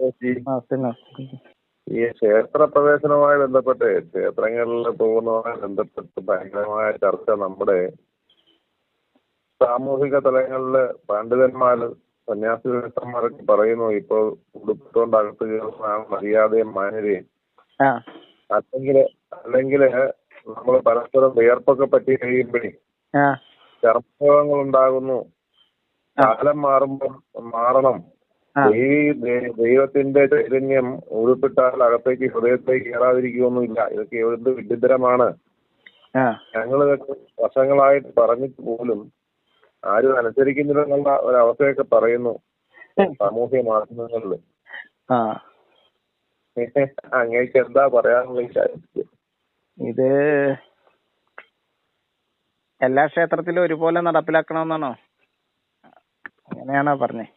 പിന്നെ ഈ ക്ഷേത്ര പ്രവേശനവുമായി ബന്ധപ്പെട്ട് ക്ഷേത്രങ്ങളിൽ പോകുന്നതുമായി ബന്ധപ്പെട്ട് ഭയങ്കരമായ ചർച്ച നമ്മുടെ സാമൂഹിക തലങ്ങളില് പണ്ഡിതന്മാര് സന്യാസിമാരൊക്കെ പറയുന്നു. ഇപ്പോൾ ഉടുപ്പിട്ടുകൊണ്ട് അകത്ത് കയറുന്നതാണ് മര്യാദയും മാന്യതയും. അല്ലെങ്കില് നമ്മൾ പരസ്പരം വിയർപ്പൊക്കെ പറ്റി കഴിയുമ്പോഴേ ചർമ്മരോഗങ്ങൾ ഉണ്ടാകുന്നു. കാലം മാറുമ്പോൾ മാറണം. ഈ ദൈവത്തിന്റെ ചൈതന്യം ഉടുപ്പിട്ടാൽ അകത്തേക്ക് ഹൃദയത്തേക്ക് കയറാതിരിക്കുകയൊന്നുമില്ല. ഇതൊക്കെ എന്ത് വിഡിത്തരമാണ്. ഞങ്ങളിതൊക്കെ വർഷങ്ങളായിട്ട് പറഞ്ഞിട്ട് പോലും ആരും അനുസരിക്കുന്നില്ലെന്നുള്ള ഒരവസ്ഥയൊക്കെ പറയുന്നു സാമൂഹ്യ മാധ്യമങ്ങളില്. അങ്ങേക്ക് എന്താ പറയാനുള്ള വിചാരിച്ചു? ഇത് എല്ലാ ക്ഷേത്രത്തിലും ഒരുപോലെ നടപ്പിലാക്കണമെന്നാണോ? അങ്ങനെയാണോ പറഞ്ഞേ?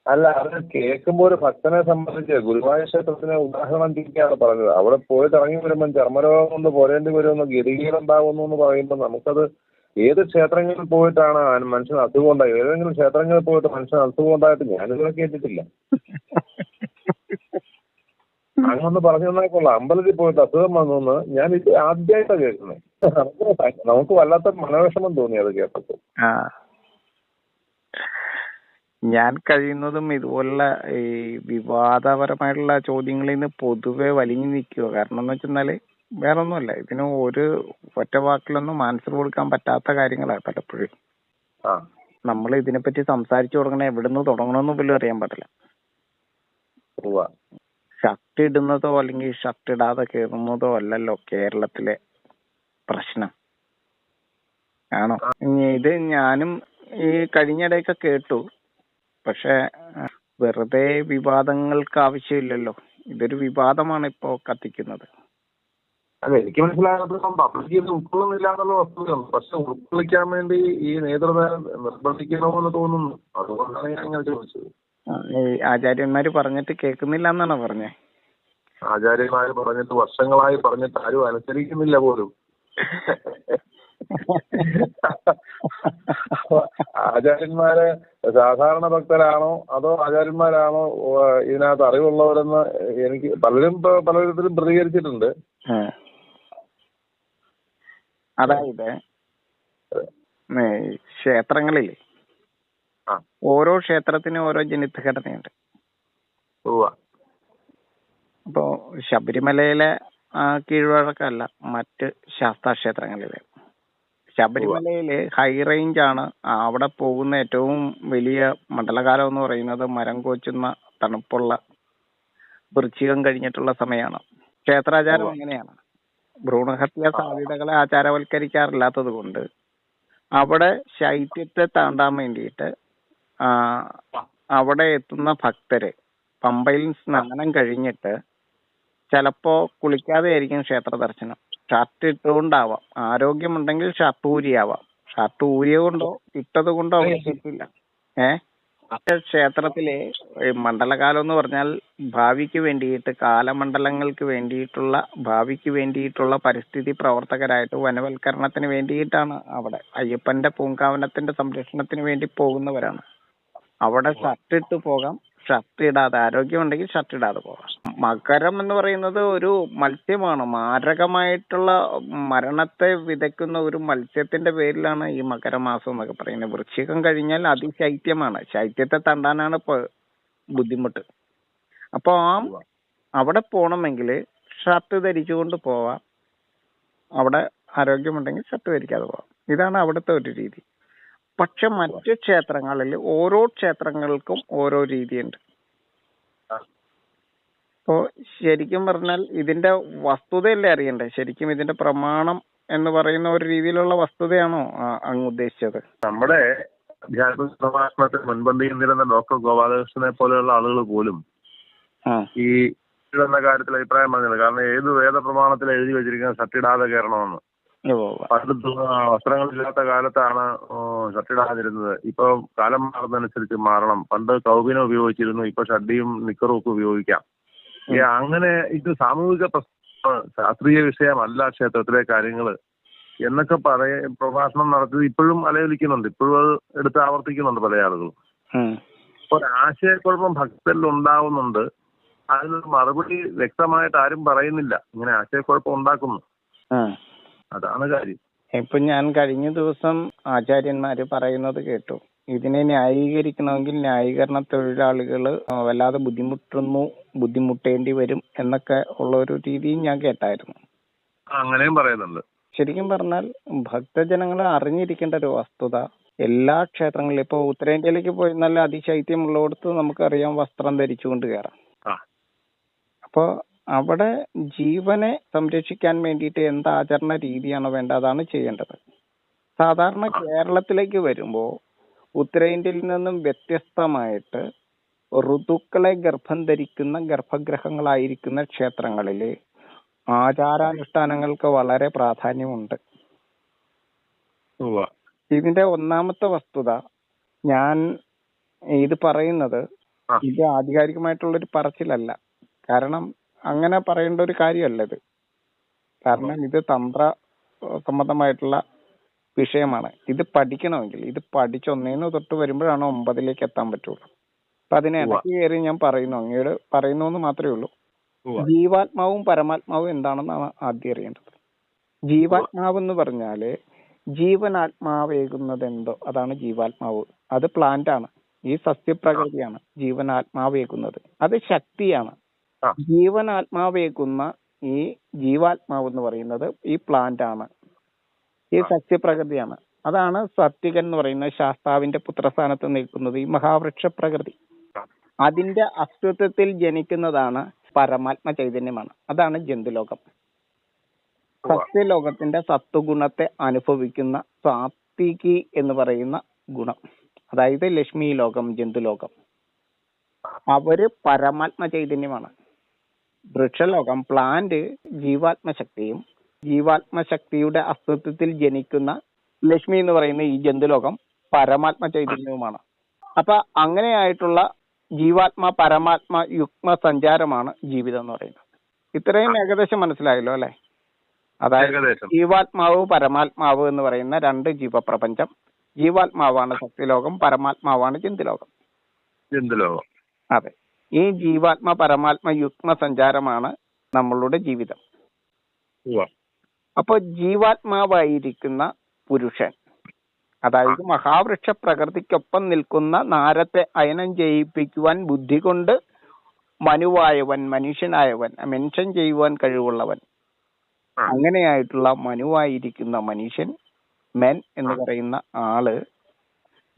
അല്ല, അത് കേൾക്കുമ്പോ ഒരു ഭക്തനെ സംബന്ധിച്ച് ഗുരുവായൂർ ക്ഷേത്രത്തിനെ ഉദാഹരണം തിരിക്കാണ് പറഞ്ഞത്. അവിടെ പോയിട്ട് ഇറങ്ങി വരുമ്പോൾ ചർമ്മരോഗം കൊണ്ട് പോരേണ്ടി വരുമെന്ന് ഗതികേടുണ്ടാകുന്നു എന്ന് പറയുമ്പോൾ നമുക്കത് ഏത് ക്ഷേത്രങ്ങളിൽ പോയിട്ടാണ് മനുഷ്യന് അസുഖം ഉണ്ടായത്? ഏതെങ്കിലും ക്ഷേത്രങ്ങളിൽ പോയിട്ട് മനുഷ്യന് അസുഖം ഉണ്ടായിട്ട് ഞാനിതുവരെ കേട്ടിട്ടില്ല. അങ്ങൊന്ന് പറഞ്ഞു തന്നാൽ കൊള്ളാം. അമ്പലത്തിൽ പോയിട്ട് അസുഖം വന്നു ഞാൻ ഇത് ആദ്യമായിട്ടാണ് കേൾക്കുന്നത്. നമുക്ക് വല്ലാത്ത മനോവിഷമം തോന്നി അത് കേട്ടപ്പോൾ. ഞാൻ കഴിയുന്നതും ഇതുപോലുള്ള ഈ വിവാദപരമായിട്ടുള്ള ചോദ്യങ്ങളിൽ നിന്ന് പൊതുവെ വലിഞ്ഞു നിൽക്കുക. കാരണം എന്ന് വെച്ചാല് വേറെ ഒന്നുമല്ല, ഇതിന് ഒരു ഒറ്റ വാക്കിലൊന്നും ആൻസർ കൊടുക്കാൻ പറ്റാത്ത കാര്യങ്ങളാണ് പലപ്പോഴും. നമ്മൾ ഇതിനെപ്പറ്റി സംസാരിച്ചു തുടങ്ങണ എവിടുന്ന് തുടങ്ങണമെന്ന് പോലും അറിയാൻ പറ്റില്ല. ഷർട്ട് ഇടുന്നതോ അല്ലെങ്കിൽ ഷർട്ട് ഇടാതെ കയറുന്നതോ അല്ലല്ലോ കേരളത്തിലെ പ്രശ്നം, ആണോ? ഇത് ഞാനും ഈ കഴിഞ്ഞിടെയൊക്കെ കേട്ടു. പക്ഷെ വെറുതെ വിവാദങ്ങൾക്ക് ആവശ്യമില്ലല്ലോ. ഇതൊരു വിവാദമാണ് ഇപ്പോ കത്തിക്കുന്നത്. അതെ, എനിക്ക് മനസ്സിലാകുന്നത് പബ്ലിക് ഇത് ഉൾക്കൊള്ളുന്നില്ല എന്നുള്ള വസ്തുതയാണ്. പക്ഷെ ഉൾക്കൊള്ളിക്കാൻ വേണ്ടി ഈ നേതൃത്വം നിർബന്ധിക്കണമെന്ന് തോന്നുന്നു. അതുകൊണ്ടാണ് ഞാൻ ഇങ്ങനെ ചോദിച്ചത്. ഈ ആചാര്യന്മാര് പറഞ്ഞിട്ട് കേൾക്കുന്നില്ല എന്നാണോ പറഞ്ഞേ? ആചാര്യന്മാര് പറഞ്ഞിട്ട് വർഷങ്ങളായി പറഞ്ഞിട്ട് ആരും അനുസരിക്കുന്നില്ല പോലും. ആചാര്യന്മാര് സാധാരണ ഭക്തരാണോ അതോ ആചാര്യന്മാരാണോ ഇതിനകത്ത് അറിവുള്ളവരെന്ന് എനിക്ക് പല വിധത്തിലും പ്രതികരിച്ചിട്ടുണ്ട്. അതായത് ക്ഷേത്രങ്ങളില് ഓരോ ക്ഷേത്രത്തിനും ഓരോ ജനിതഘടനയുണ്ട്. ഇപ്പോ ശബരിമലയിലെ കീഴ്വഴക്കല്ല മറ്റ് ശാസ്താക്ഷേത്രങ്ങളിലെ. ശബരിമലയില് ഹൈ റേഞ്ച് ആണ്. അവിടെ പോകുന്ന ഏറ്റവും വലിയ മണ്ഡലകാലം എന്ന് പറയുന്നത് മരം കോച്ചുന്ന തണുപ്പുള്ള വൃശ്ചികം കഴിഞ്ഞിട്ടുള്ള സമയമാണ്. ക്ഷേത്രാചാരം അങ്ങനെയാണ്. ഭ്രൂണഹത്യാ സാധ്യതകളെ ആചാരവൽക്കരിക്കാറില്ലാത്തത് കൊണ്ട് അവിടെ ശൈത്യത്തെ താണ്ടാൻ വേണ്ടിയിട്ട് അവിടെ എത്തുന്ന ഭക്തര് പമ്പയിൽ സ്നാനം കഴിഞ്ഞിട്ട് ചിലപ്പോ കുളിക്കാതെ ആയിരിക്കും ക്ഷേത്ര ദർശനം. ഷർട്ട് ഇട്ടുകൊണ്ടാവാം. ആരോഗ്യമുണ്ടെങ്കിൽ ഷർട്ട് ഊരിയാവാം. ഷർട്ട് ഊരിയ കൊണ്ടോ ഇട്ടത് കൊണ്ടോ അവിടെ തെറ്റില്ല. ക്ഷേത്രത്തിലെ മണ്ഡലകാലം എന്ന് പറഞ്ഞാൽ ഭാവിക്ക് വേണ്ടിയിട്ട്, കാലമണ്ഡലങ്ങൾക്ക് വേണ്ടിയിട്ടുള്ള, ഭാവിക്ക് വേണ്ടിയിട്ടുള്ള പരിസ്ഥിതി പ്രവർത്തകരായിട്ട് വനവൽക്കരണത്തിന് വേണ്ടിയിട്ടാണ് അവിടെ. അയ്യപ്പന്റെ പൂങ്കാവനത്തിന്റെ സംരക്ഷണത്തിന് വേണ്ടി പോകുന്നവരാണ്. അവിടെ ഷർട്ട് ഇട്ട് പോകാം, ഷർട്ട് ഇടാതെ, ആരോഗ്യമുണ്ടെങ്കിൽ ഷർട്ട് ഇടാതെ പോകാം. മകരം എന്ന് പറയുന്നത് ഒരു മത്സ്യമാണ്. മാരകമായിട്ടുള്ള മരണത്തെ വിതയ്ക്കുന്ന ഒരു മത്സ്യത്തിന്റെ പേരിലാണ് ഈ മകരമാസം എന്നൊക്കെ പറയുന്നത്. വൃശ്ചികം കഴിഞ്ഞാൽ അതിശൈത്യമാണ്. ശൈത്യത്തെ തണ്ടാനാണ് ഇപ്പൊ ബുദ്ധിമുട്ട്. അപ്പൊ അവിടെ പോകണമെങ്കിൽ ഷർട്ട് ധരിച്ചുകൊണ്ട് പോവാം. അവിടെ ആരോഗ്യമുണ്ടെങ്കിൽ ഷർട്ട് ധരിക്കാതെ പോവാം. ഇതാണ് അവിടുത്തെ ഒരു രീതി. പക്ഷെ മറ്റു ക്ഷേത്രങ്ങളിൽ ഓരോ ക്ഷേത്രങ്ങൾക്കും ഓരോ രീതിയുണ്ട്. അപ്പോ ശരിക്കും പറഞ്ഞാൽ ഇതിന്റെ വസ്തുതയല്ലേ അറിയണ്ടേ? ശരിക്കും ഇതിന്റെ പ്രമാണം എന്ന് പറയുന്ന ഒരു രീതിയിലുള്ള വസ്തുതയാണോ അങ്ങ് ഉദ്ദേശിച്ചത്? നമ്മുടെ അധ്യാത്മിക പ്രഭാഷണത്തിൽ മുൻപന്തിയിൽ നിന്നിരുന്ന ഡോക്ടർ ഗോപാലകൃഷ്ണനെ പോലെയുള്ള ആളുകൾ പോലും ഈ എന്ന കാര്യത്തിൽ അഭിപ്രായം പറഞ്ഞത്. കാരണം ഏത് വേദപ്രമാണത്തിൽ എഴുതി വെച്ചിരിക്കുന്ന ഷർട്ടിടാതെ കയറണമെന്ന്. പണ്ട് വസ്ത്രങ്ങളില്ലാത്ത കാലത്താണ് ഷർട്ടിടാതിരുന്നത്. ഇപ്പൊ കാലം മാറുന്നതനുസരിച്ച് മാറണം. പണ്ട് കൗബിനെ ഉപയോഗിച്ചിരുന്നു, ഇപ്പൊ ഷഡ്ഡിയും നിക്കറും ഒക്കെ ഉപയോഗിക്കാം. അങ്ങനെ ഇത് സാമൂഹിക ശാസ്ത്രീയ വിഷയമല്ല ക്ഷേത്രത്തിലെ കാര്യങ്ങള് എന്നൊക്കെ പ്രഭാഷണം നടത്തി ഇപ്പോഴും അലയൊലിക്കുന്നുണ്ട്. ഇപ്പോഴും അത് എടുത്ത് ആവർത്തിക്കുന്നുണ്ട് പല ആളുകളും. ഒരു ആശയക്കുഴപ്പം ഭക്തരിൽ ഉണ്ടാവുന്നുണ്ട്. അതിനൊരു മറുപടി വ്യക്തമായിട്ട് ആരും പറയുന്നില്ല. ഇങ്ങനെ ആശയക്കുഴപ്പം ഉണ്ടാക്കുന്നു, അതാണ് കാര്യം. ഇപ്പൊ ഞാൻ കഴിഞ്ഞ ദിവസം ആചാര്യന്മാര് പറയുന്നത് കേട്ടു. ഇതിനെ ന്യായീകരിക്കണമെങ്കിൽ ന്യായീകരണ തൊഴിലാളികള് വല്ലാതെ ബുദ്ധിമുട്ടേണ്ടി വരും എന്നൊക്കെ ഉള്ള ഒരു രീതിയും ഞാൻ കേട്ടായിരുന്നു. അങ്ങനെയും പറയുന്നുണ്ട്. ശരിക്കും പറഞ്ഞാൽ ഭക്തജനങ്ങൾ അറിഞ്ഞിരിക്കേണ്ട ഒരു വസ്തുത, എല്ലാ ക്ഷേത്രങ്ങളിലും ഇപ്പൊ ഉത്തരേന്ത്യയിലേക്ക് പോയി നല്ല അതിശൈത്യമുള്ളിടത്ത് നമുക്കറിയാം വസ്ത്രം ധരിച്ചുകൊണ്ട് കയറാം. അപ്പൊ അവിടെ ജീവനെ സംരക്ഷിക്കാൻ വേണ്ടിയിട്ട് എന്ത് ആചരണ രീതിയാണോ വേണ്ടത് അതാണ് ചെയ്യേണ്ടത്. സാധാരണ കേരളത്തിലേക്ക് വരുമ്പോ ഉത്തരേന്ത്യയിൽ നിന്നും വ്യത്യസ്തമായിട്ട് ഋതുക്കളെ ഗർഭം ധരിക്കുന്ന ഗർഭഗൃഹങ്ങളായിരിക്കുന്ന ക്ഷേത്രങ്ങളില് ആചാരാനുഷ്ഠാനങ്ങൾക്ക് വളരെ പ്രാധാന്യമുണ്ട്. ഇതിന്റെ ഒന്നാമത്തെ വസ്തുത, ഞാൻ ഇത് പറയുന്നത് ഇത് ആധികാരികമായിട്ടുള്ളൊരു പറച്ചിലല്ല. കാരണം അങ്ങനെ പറയേണ്ട ഒരു കാര്യമല്ല ഇത്. കാരണം ഇത് തന്ത്ര സംബന്ധമായിട്ടുള്ള വിഷയമാണ്. ഇത് പഠിക്കണമെങ്കിൽ ഇത് പഠിച്ച് 1 തൊട്ട് വരുമ്പോഴാണ് 9 എത്താൻ പറ്റുള്ളൂ. അപ്പൊ അതിന് ഇടയ്ക്ക് കയറി ഞാൻ പറയുന്നു, അങ്ങോട്ട് പറയുന്നു എന്ന് മാത്രമേ ഉള്ളൂ. ജീവാത്മാവും പരമാത്മാവും എന്താണെന്നാണ് ആദ്യം അറിയേണ്ടത്. ജീവാത്മാവ് എന്ന് പറഞ്ഞാല് ജീവനാത്മാവേകുന്നത് എന്തോ അതാണ് ജീവാത്മാവ്. അത് പ്ലാന്റ് ആണ്, ഈ സസ്യപ്രകൃതിയാണ് ജീവനാത്മാവേകുന്നത്. അത് ശക്തിയാണ്. ജീവനാത്മാവേകുന്ന ഈ ജീവാത്മാവ് എന്ന് പറയുന്നത് ഈ പ്ലാന്റ് ആണ്, ഈ സസ്യപ്രകൃതിയാണ്. അതാണ് സത്വികൻ എന്ന് പറയുന്ന ശാസ്താവിന്റെ പുത്രസ്ഥാനത്ത് നിൽക്കുന്നത് ഈ മഹാവൃക്ഷ പ്രകൃതി. അതിന്റെ അസ്തിത്വത്തിൽ ജനിക്കുന്നതാണ് പരമാത്മ ചൈതന്യമാണ്. അതാണ് ജന്തുലോകം. സസ്യലോകത്തിന്റെ സത്വഗുണത്തെ അനുഭവിക്കുന്ന സാത്വികി എന്ന് പറയുന്ന ഗുണം, അതായത് ലക്ഷ്മി ലോകം, ജന്തുലോകം, അവര് പരമാത്മ ചൈതന്യമാണ്. വൃക്ഷലോകം, പ്ലാന്റ് ജീവാത്മശക്തിയും ജീവാത്മശക്തിയുടെ അസ്തിത്വത്തിൽ ജനിക്കുന്ന ലക്ഷ്മി എന്ന് പറയുന്ന ഈ ജന്തുലോകം പരമാത്മ ചൈതന്യവുമാണ്. അപ്പൊ അങ്ങനെയായിട്ടുള്ള ജീവാത്മ പരമാത്മ യുഗ്മ സഞ്ചാരമാണ് ജീവിതം എന്ന് പറയുന്നത്. ഇത്രയും ഏകദേശം മനസ്സിലായല്ലോ അല്ലെ? അതായത് ജീവാത്മാവ് പരമാത്മാവ് എന്ന് പറയുന്ന 2 ജീവപ്രപഞ്ചം. ജീവാത്മാവാണ് സത്യലോകം, പരമാത്മാവാണ് ജന്തുലോകം. അതെ, ഈ ജീവാത്മ പരമാത്മ യുഗ്മ സഞ്ചാരമാണ് നമ്മളുടെ ജീവിതം. അപ്പൊ ജീവാത്മാവായിരിക്കുന്ന പുരുഷൻ, അതായത് മഹാവൃക്ഷ പ്രകൃതിക്കൊപ്പം നിൽക്കുന്ന നാരത്തെ അയനം ചെയ്യിപ്പിക്കുവാൻ ബുദ്ധി കൊണ്ട് മനുവായവൻ, മനുഷ്യനായവൻ, മെൻഷൻ ചെയ്യുവാൻ കഴിവുള്ളവൻ, അങ്ങനെയായിട്ടുള്ള മനുവായിരിക്കുന്ന മനുഷ്യൻ, മെൻ എന്ന് പറയുന്ന ആള്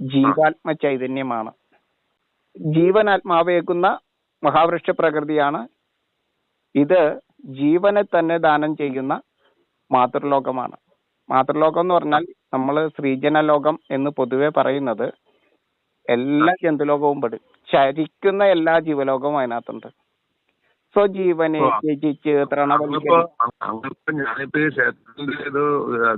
ജീവാത്മ ചൈതന്യമാണ്. ജീവനാത്മാവേക്കുന്ന മഹാവൃക്ഷ പ്രകൃതിയാണ്. ഇത് ജീവനെ തന്നെ ദാനം ചെയ്യുന്ന മാതൃലോകമാണ്. മാതൃലോകം എന്ന് പറഞ്ഞാൽ നമ്മൾ ശ്രീജനലോകം എന്ന് പൊതുവെ പറയുന്നത് എല്ലാ ജന്തുലോകവും പെടും. ചരിക്കുന്ന എല്ലാ ജീവലോകവും അതിനകത്തുണ്ട്. സ്വജീവനെ ത്യജിച്ച് ഞാനിപ്പോ ഈ ക്ഷേത്രത്തിന്റെ ഇത്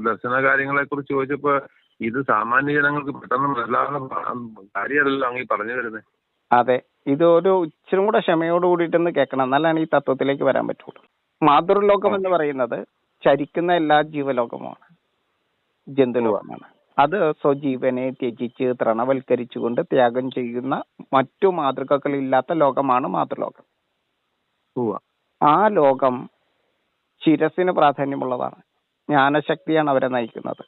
ദർശന കാര്യങ്ങളെ കുറിച്ച് ചോദിച്ചപ്പോ ഇത് സാമാന്യ ജനങ്ങൾക്ക് പെട്ടെന്ന് മനസ്സിലാകുന്ന കാര്യമല്ലല്ലോ അങ്ങ് പറഞ്ഞു വരുന്നത്. അതെ, ഇത് ഒരു ഇച്ചിരി കൂടെ ക്ഷമയോട് കൂടിയിട്ടൊന്ന് കേൾക്കണം, എന്നാലാണ് ഈ തത്വത്തിലേക്ക് വരാൻ പറ്റുള്ളൂ. മാതൃലോകം എന്ന് പറയുന്നത് ചരിക്കുന്ന എല്ലാ ജീവലോകമാണ്, ജന്തുലോകമാണ്. അത് സ്വജീവനെ ത്യജിച്ച് തൃണവൽക്കരിച്ചുകൊണ്ട് ത്യാഗം ചെയ്യുന്ന മറ്റു മാതൃകകളില്ലാത്ത ലോകമാണ് മാതൃലോകം. ആ ലോകം ശിരസിന് പ്രാധാന്യമുള്ളതാണ്. ജ്ഞാനശക്തിയാണ് അവരെ നയിക്കുന്നത്.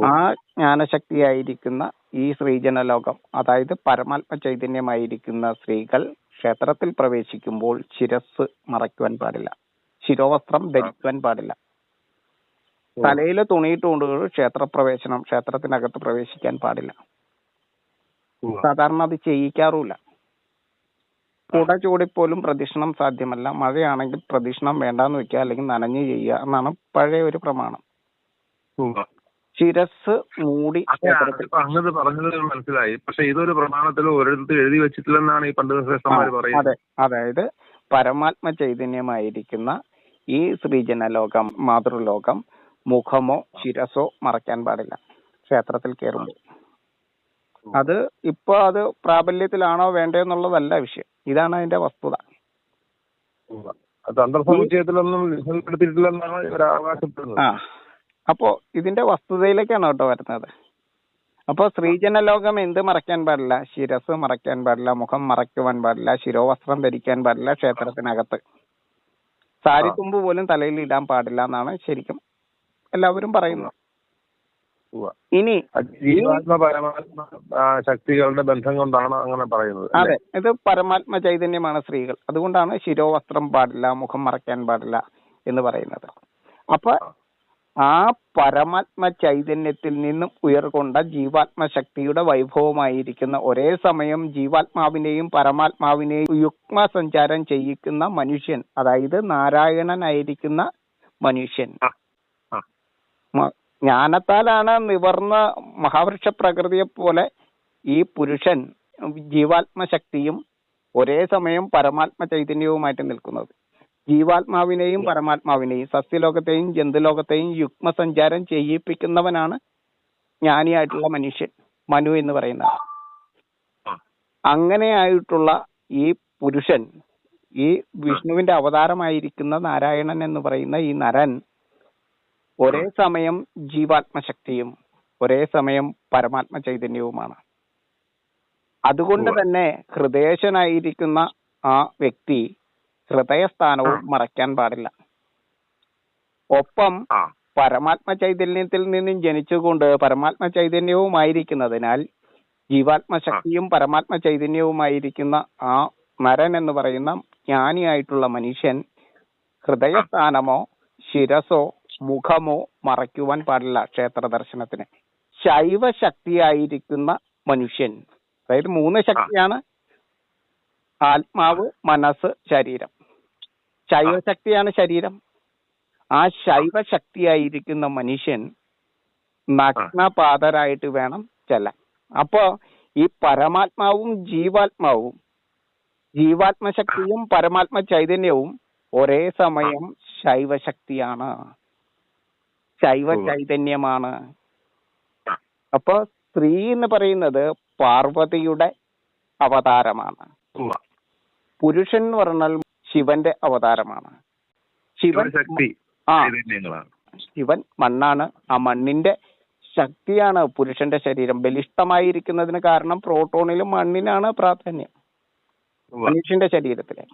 ആ ജ്ഞാനശക്തിയായിരിക്കുന്ന ഈ ശ്രീജനലോകം, അതായത് പരമാത്മ ചൈതന്യമായിരിക്കുന്ന സ്ത്രീകൾ ക്ഷേത്രത്തിൽ പ്രവേശിക്കുമ്പോൾ ശിരസ് മറയ്ക്കുവാൻ പാടില്ല, ശിരോവസ്ത്രം ധരിക്കുവാൻ പാടില്ല. തലയിൽ തുണിയിട്ടുകൊണ്ട് ക്ഷേത്രപ്രവേശനം, ക്ഷേത്രത്തിനകത്ത് പ്രവേശിക്കാൻ പാടില്ല. സാധാരണ അത് ചെയ്യിക്കാറുമില്ല. കുട ചൂടിപ്പോലും പ്രദക്ഷിണം സാധ്യമല്ല. മഴയാണെങ്കിൽ പ്രദക്ഷിണം വേണ്ടാന്ന് വെക്കുക, അല്ലെങ്കിൽ നനഞ്ഞു ചെയ്യുക എന്നാണ് പഴയ ഒരു പ്രമാണം. ശിരസ് മൂടി അങ്ങനെ പറഞ്ഞത് മനസ്സിലായി. പക്ഷെ ഇതൊരു പ്രമാണത്തിൽ ഒരിടത്ത് എഴുതി വെച്ചിട്ടില്ലെന്നാണ് ഈ പണ്ഡിതശ്രേഷ്ഠന്മാർ പറയുന്നത്. അതെ, അതായത് പരമാത്മ ചൈതന്യമായിരിക്കുന്ന ഈ ശ്രീജനലോകം, മാതൃലോകം മുഖമോ ശിരസോ മറയ്ക്കാൻ പാടില്ല ക്ഷേത്രത്തിൽ കയറുമ്പോൾ. അത് ഇപ്പൊ അത് പ്രാബല്യത്തിലാണോ വേണ്ടോ എന്നുള്ളതല്ല വിഷയം, ഇതാണ് അതിന്റെ വസ്തുത. അപ്പോ ഇതിന്റെ വസ്തുതയിലേക്കാണ് കേട്ടോ വരുന്നത്. അപ്പൊ സ്ത്രീജന ലോകം എന്ത് മറയ്ക്കാൻ പാടില്ല? ശിരസ് മറയ്ക്കാൻ പാടില്ല, മുഖം മറയ്ക്കുവാൻ പാടില്ല, ശിരോവസ്ത്രം ധരിക്കാൻ പാടില്ല ക്ഷേത്രത്തിനകത്ത്. സാരിത്തുമ്പ് പോലും തലയിൽ ഇടാൻ പാടില്ല എന്നാണ് ശരിക്കും എല്ലാവരും പറയുന്നത്. ഇനി ശക്തികളുടെ ബന്ധം കൊണ്ടാണ് അങ്ങനെ പറയുന്നത്. അതെ, ഇത് പരമാത്മ ചൈതന്യമാണ് സ്ത്രീകൾ. അതുകൊണ്ടാണ് ശിരോവസ്ത്രം പാടില്ല, മുഖം മറയ്ക്കാൻ പാടില്ല എന്ന് പറയുന്നത്. അപ്പൊ ആ പരമാത്മ ചൈതന്യത്തിൽ നിന്നും ഉയർകൊണ്ട ജീവാത്മശക്തിയുടെ വൈഭവമായിരിക്കുന്ന, ഒരേ സമയം ജീവാത്മാവിനെയും പരമാത്മാവിനെയും യുഗ്മ സഞ്ചാരം ചെയ്യിക്കുന്ന മനുഷ്യൻ, അതായത് നാരായണനായിരിക്കുന്ന മനുഷ്യൻ, ജ്ഞാനത്താലാണ് നിവർന്ന മഹാവൃക്ഷ പ്രകൃതിയെ പോലെ ഈ പുരുഷൻ ജീവാത്മശക്തിയും ഒരേ സമയം പരമാത്മ ചൈതന്യവുമായിട്ട് നിൽക്കുന്നത്. ജീവാത്മാവിനെയും പരമാത്മാവിനെയും സസ്യലോകത്തെയും ജന്തുലോകത്തെയും യുഗ്മസഞ്ചാരം ചെയ്യിപ്പിക്കുന്നവനാണ് ജ്ഞാനിയായിട്ടുള്ള മനുഷ്യൻ, മനു എന്ന് പറയുന്ന. അങ്ങനെയായിട്ടുള്ള ഈ പുരുഷൻ, ഈ വിഷ്ണുവിന്റെ അവതാരമായിരിക്കുന്ന നാരായണൻ എന്ന് പറയുന്ന ഈ നരൻ ഒരേ സമയം ജീവാത്മശക്തിയും ഒരേ സമയം പരമാത്മ ചൈതന്യവുമാണ്. അതുകൊണ്ട് തന്നെ ഹൃദയശനായിരിക്കുന്ന ആ വ്യക്തി ഹൃദയസ്ഥാനവും മറയ്ക്കാൻ പാടില്ല. ഒപ്പം പരമാത്മ ചൈതന്യത്തിൽ നിന്നും ജനിച്ചുകൊണ്ട് പരമാത്മ ചൈതന്യവുമായിരിക്കുന്നതിനാൽ ജീവാത്മശക്തിയും പരമാത്മ ചൈതന്യവുമായിരിക്കുന്ന ആ നരൻ എന്ന് പറയുന്ന ജ്ഞാനിയായിട്ടുള്ള മനുഷ്യൻ ഹൃദയസ്ഥാനമോ ശിരസോ മുഖമോ മറയ്ക്കുവാൻ പാടില്ല ക്ഷേത്ര ദർശനത്തിന്. ശൈവ ശക്തിയായിരിക്കുന്ന മനുഷ്യൻ, അതായത് 3 ശക്തിയാണ്: ആത്മാവ്, മനസ്സ്, ശരീരം. ശൈവശക്തിയാണ് ശരീരം. ആ ശൈവശക്തിയായിരിക്കുന്ന മനുഷ്യൻ നഗ്നപാതരായിട്ട് വേണം ചെല്ലാൻ. അപ്പോ ഈ പരമാത്മാവും ജീവാത്മാവും, ജീവാത്മശക്തിയും പരമാത്മ ചൈതന്യവും ഒരേ സമയം ശൈവശക്തിയാണ്, ശൈവ ചൈതന്യമാണ്. അപ്പൊ സ്ത്രീ എന്ന് പറയുന്നത് പാർവതിയുടെ അവതാരമാണ്. പുരുഷൻ എന്ന് പറഞ്ഞാൽ ശിവന്റെ അവതാരമാണ്. ശിവൻ മണ്ണാണ്. ആ മണ്ണിന്റെ ശക്തിയാണ് പുരുഷന്റെ ശരീരം. ബലിഷ്ഠമായിരിക്കുന്നതിന് കാരണം പ്രോട്ടോണിലും മണ്ണിനാണ് പ്രാധാന്യം മനുഷ്യന്റെ ശരീരത്തിലെ.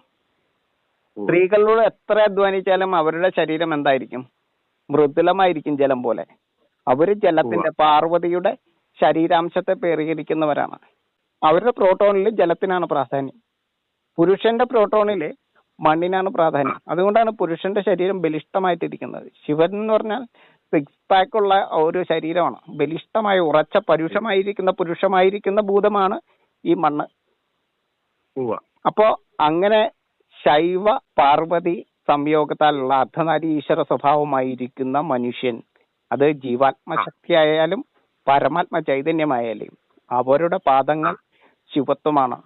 സ്ത്രീകളോട് എത്ര അധ്വാനിച്ചാലും അവരുടെ ശരീരം എന്തായിരിക്കും? മൃദുലമായിരിക്കും, ജലം പോലെ. അവര് ജലത്തിന്റെ, പാർവതിയുടെ ശരീരാംശത്തെ പേറിയിരിക്കുന്നവരാണ്. അവരുടെ പ്രോട്ടോണിൽ ജലത്തിനാണ് പ്രാധാന്യം. പുരുഷന്റെ പ്രോട്ടോണില് മണ്ണിനാണ് പ്രാധാന്യം. അതുകൊണ്ടാണ് പുരുഷന്റെ ശരീരം ബലിഷ്ഠമായിട്ടിരിക്കുന്നത്. ശിവൻ എന്ന് പറഞ്ഞാൽ 6 പാക്ക് ഉള്ള ഒരു ശരീരമാണ്. ബലിഷ്ഠമായ, ഉറച്ച, പുരുഷമായിരിക്കുന്ന ഭൂതമാണ് ഈ മണ്ണ്. അപ്പോ അങ്ങനെ ശൈവ പാർവതി സംയോഗത്താലുള്ള അർദ്ധനാരി ഈശ്വര സ്വഭാവമായിരിക്കുന്ന മനുഷ്യൻ, അത് ജീവാത്മശക്തിയായാലും പരമാത്മ ചൈതന്യമായാലും അവരുടെ പാദങ്ങൾ ശിവത്വമാണ്.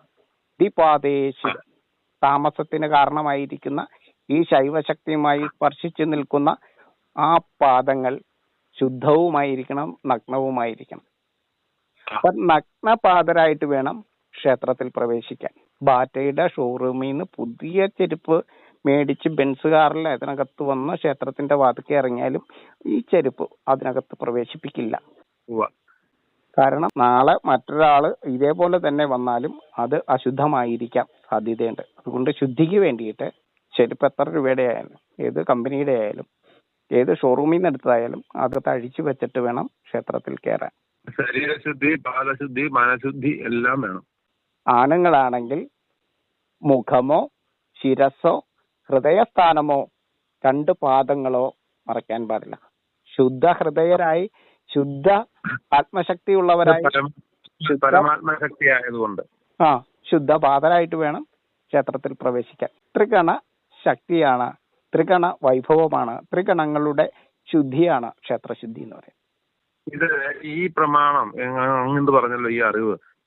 ദിപാദേശിവ, താമസത്തിന് കാരണമായിരിക്കുന്ന ഈ ശൈവശക്തിയുമായി സ്പർശിച്ചു നിൽക്കുന്ന ആ പാദങ്ങൾ ശുദ്ധവുമായിരിക്കണം, നഗ്നവുമായിരിക്കണം. അപ്പൊ നഗ്നപാതരായിട്ട് വേണം ക്ഷേത്രത്തിൽ പ്രവേശിക്കാൻ. ബാറ്റയുടെ ഷോറൂമിൽ നിന്ന് പുതിയ ചെരുപ്പ് മേടിച്ച് ബെൻസ് കാറിൽ അതിനകത്ത് വന്ന് ക്ഷേത്രത്തിന്റെ വാതിൽക്ക് ഇറങ്ങിയാലും ഈ ചെരുപ്പ് അതിനകത്ത് പ്രവേശിപ്പിക്കില്ല. കാരണം നാളെ മറ്റൊരാള് ഇതേപോലെ തന്നെ വന്നാലും അത് അശുദ്ധമായിരിക്കാം സാധ്യതയുണ്ട്. അതുകൊണ്ട് ശുദ്ധിക്ക് വേണ്ടിയിട്ട് ചെരുപ്പ് എത്ര രൂപയുടെ ആയാലും, ഏത് കമ്പനിയുടെ ആയാലും, ഏത് ഷോറൂമിൽ നിന്ന് എടുത്തതായാലും അകത്ത് അഴിച്ചു വെച്ചിട്ട് വേണം ക്ഷേത്രത്തിൽ കയറാൻ. ശരീരശുദ്ധി, പാദശുദ്ധി, മനഃശുദ്ധി എല്ലാം വേണം. ആണുങ്ങളാണെങ്കിൽ മുഖമോ ശിരസോ ഹൃദയസ്ഥാനമോ 2 പാദങ്ങളോ മറയ്ക്കാൻ പാടില്ല. ശുദ്ധ ഹൃദയരായി, ശുദ്ധ ആത്മശക്തിയുള്ളവരായി, പരമാത്മശക്തി ആയതുകൊണ്ട് ശുദ്ധ പാദരായിട്ട് വേണം ക്ഷേത്രത്തിൽ പ്രവേശിക്കാൻ. ത്രിഗണ ശക്തിയാണ്, ത്രിഗണ വൈഭവമാണ്, ത്രിഗണങ്ങളുടെ ശുദ്ധിയാണ് ക്ഷേത്രശുദ്ധി എന്ന് പറയുന്നത്. ഇത് ഈ പ്രമാണം അങ്ങ് പറഞ്ഞല്ലോ,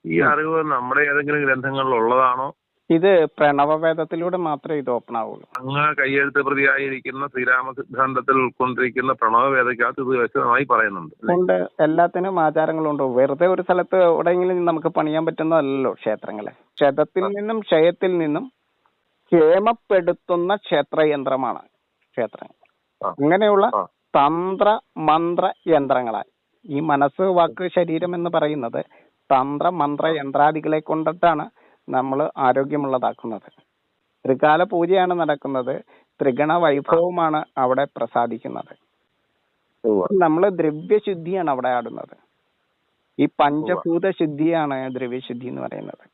ഈ അറിവ് നമ്മുടെ ഏതെങ്കിലും ഗ്രന്ഥങ്ങളിൽ ഉള്ളതാണോ? ഇത് പ്രണവവേദത്തിലൂടെ മാത്രമേ ഇത് ഓപ്പൺ ആവുള്ളൂ. അങ്ങ് കയ്യെഴുത്ത് പ്രതിയായിരിക്കുന്ന ശ്രീരാമ സിദ്ധാന്തത്തിൽ ഉൾക്കൊണ്ടിരിക്കുന്ന പ്രണവവേദക്കകത്ത് ഇത് വ്യക്തമായി പറയുന്നുണ്ട്. ഉണ്ട്, എല്ലാത്തിനും ആചാരങ്ങളുണ്ട്. വെറുതെ ഒരു സ്ഥലത്ത് എവിടെയെങ്കിലും നമുക്ക് പണിയാൻ പറ്റുന്നതല്ലോ ക്ഷേത്രങ്ങളെ. ക്ഷതത്തിൽ നിന്നും ക്ഷയത്തിൽ നിന്നും ക്ഷേമപ്പെടുത്തുന്ന ക്ഷേത്രയന്ത്രമാണ് ക്ഷേത്രങ്ങൾ. അങ്ങനെയുള്ള തന്ത്ര മന്ത്ര യന്ത്രങ്ങളാൽ ഈ മനസ്സ്, വാക്ക്, ശരീരം എന്ന് പറയുന്നത് തന്ത്ര മന്ത്ര യന്ത്രാദികളെ കൊണ്ടിട്ടാണ് നമ്മൾ ആരോഗ്യമുള്ളതാക്കുന്നത്. ത്രികാല പൂജയാണ് നടക്കുന്നത്. ത്രിഗണ വൈഭവമാണ് അവിടെ പ്രസാദിക്കുന്നത്. നമ്മൾ ദ്രവ്യശുദ്ധിയാണ് അവിടെ ആടുന്നത്. ഈ പഞ്ചഭൂത ശുദ്ധിയാണ് ദ്രവ്യശുദ്ധി എന്ന് പറയുന്നത്.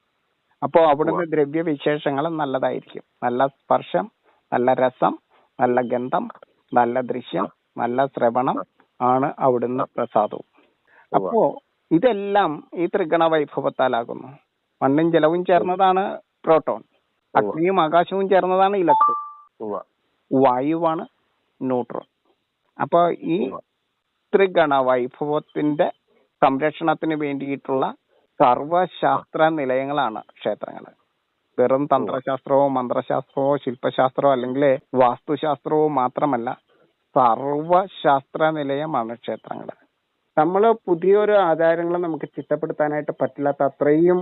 അപ്പോ അവിടുന്ന് ദ്രവ്യവിശേഷങ്ങൾ നല്ലതായിരിക്കും. നല്ല സ്പർശം, നല്ല രസം, നല്ല ഗന്ധം, നല്ല ദൃശ്യം, നല്ല ശ്രവണം ആണ് അവിടുന്ന് പ്രസാദവും. അപ്പോ ഇതെല്ലാം ഈ ത്രിഗണ വൈഭവത്താലാകുന്നു. മണ്ണും ജലവും ചേർന്നതാണ് പ്രോട്ടോൺ, അഗ്നിയും ആകാശവും ചേർന്നതാണ് ഇലക്ട്രോൺ, വായുവാണ് ന്യൂട്രോൺ. അപ്പൊ ഈ ത്രിഗണ വൈഭവത്തിന്റെ സംരക്ഷണത്തിന് വേണ്ടിയിട്ടുള്ള സർവശാസ്ത്ര നിലയങ്ങളാണ് ക്ഷേത്രങ്ങൾ. വെറും തന്ത്രശാസ്ത്രമോ മന്ത്രശാസ്ത്രമോ ശില്പശാസ്ത്രമോ അല്ലെങ്കിൽ വാസ്തുശാസ്ത്രമോ മാത്രമല്ല, സർവശാസ്ത്ര നിലയമാണ് ക്ഷേത്രങ്ങൾ. നമ്മൾ പുതിയൊരു ആചാരങ്ങൾ നമുക്ക് ചിട്ടപ്പെടുത്താനായിട്ട് പറ്റില്ലാത്ത അത്രയും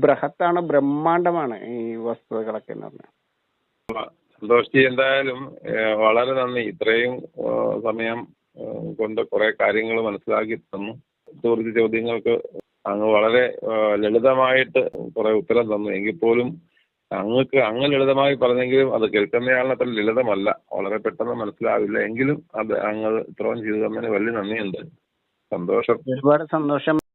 ബൃഹത്താണ്, ബ്രഹ്മാണ്ഡമാണ് ഈ വസ്തുതകളൊക്കെ എന്ന് പറഞ്ഞാൽ. സന്തോഷ്, എന്തായാലും വളരെ നന്ദി. ഇത്രയും സമയം കൊണ്ട് കുറെ കാര്യങ്ങൾ മനസ്സിലാക്കി തന്നു. ചോദിച്ച ചോദ്യങ്ങൾക്ക് അങ്ങ് വളരെ ലളിതമായിട്ട് കുറെ ഉത്തരം തന്നു. എങ്കിൽ പോലും അങ്ങ് ലളിതമായി പറഞ്ഞെങ്കിലും അത് കേൾക്കുന്നയാളിന് അത്ര ലളിതമല്ല, വളരെ പെട്ടെന്ന് മനസ്സിലാവില്ല. എങ്കിലും അത് അങ്ങ് ഇത്രയും ചെയ്തു തന്നതിന് വലിയ നന്ദിയുണ്ട്. സന്തോഷം. ഒരുപാട് സന്തോഷം.